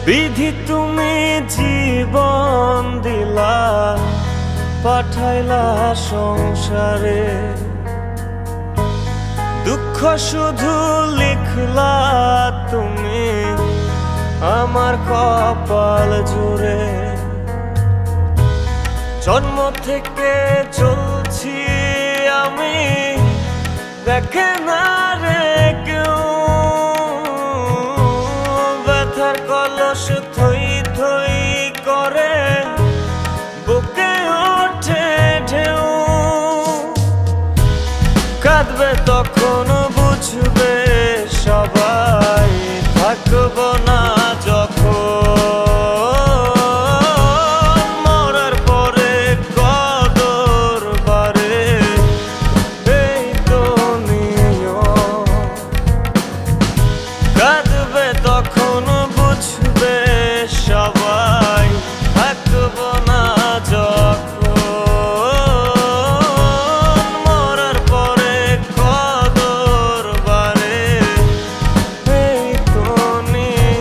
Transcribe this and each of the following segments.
বিধি তুমি জীবন দিলা, পাঠাইলা সংসারে, দুঃখ শুধু লিখলা তুমি আমার কপাল জুড়ে। জন্ম থেকে চলছি আমি, দেখে না রে কেউ, ব্যথার কলস থই থই করে বুকে ওঠে ঢেউ। কাঁদবে তখন বুঝবে সবাই, থাকব না যখন মরার পরে কদর বারে, এই তো নিয়ম। কাঁদবে তখন বুঝবে সবাই, থাকব না যখন মরার পরে কদর বারে, এই তো নিয়ম।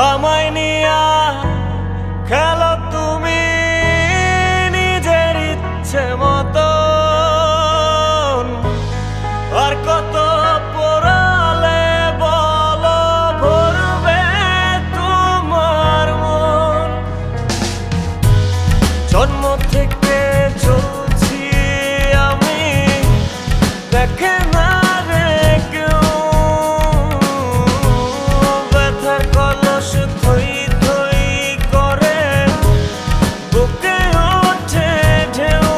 আমায় নিয়া খেলো তুমি নিজের ইচ্ছে মতন, আর কত পোড়ালে বলো ভরবে তোমার মন। জন্ম থেকে চলছি আমি, দেখে না রে কেউ, ব্যথার কলস থই থই করে বুকে ওঠে ঢেউ।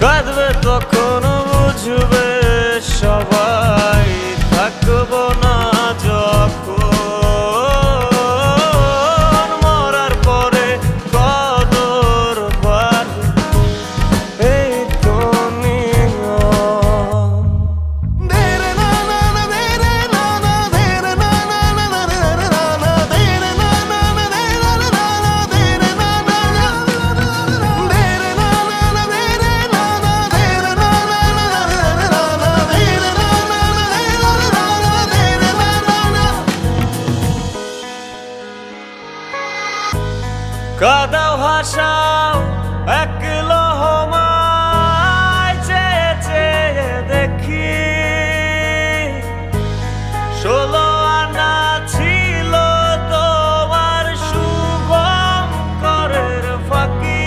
কাঁদবে তখন বুঝবে সবাই, থাকব না যখন মরার পরে কদর বারে, এই তো নিয়ম। কাদাও হাসাও এক লহমায়, চেয়ে চেয়ে দেখি 16 আনা ছিল তোমার শুভঙ্করের ফাঁকি।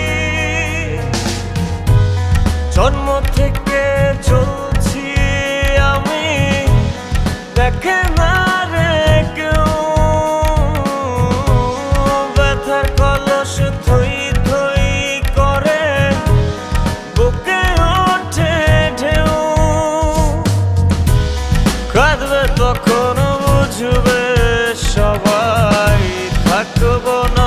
জন্ম থেকে চলছি আমি, দেখে না রে কেউ, ব্যথার কলস থই থই করে বুকে ওঠে ঢেউ। কাঁদবে তখন বুঝবে সবাই, থাকব না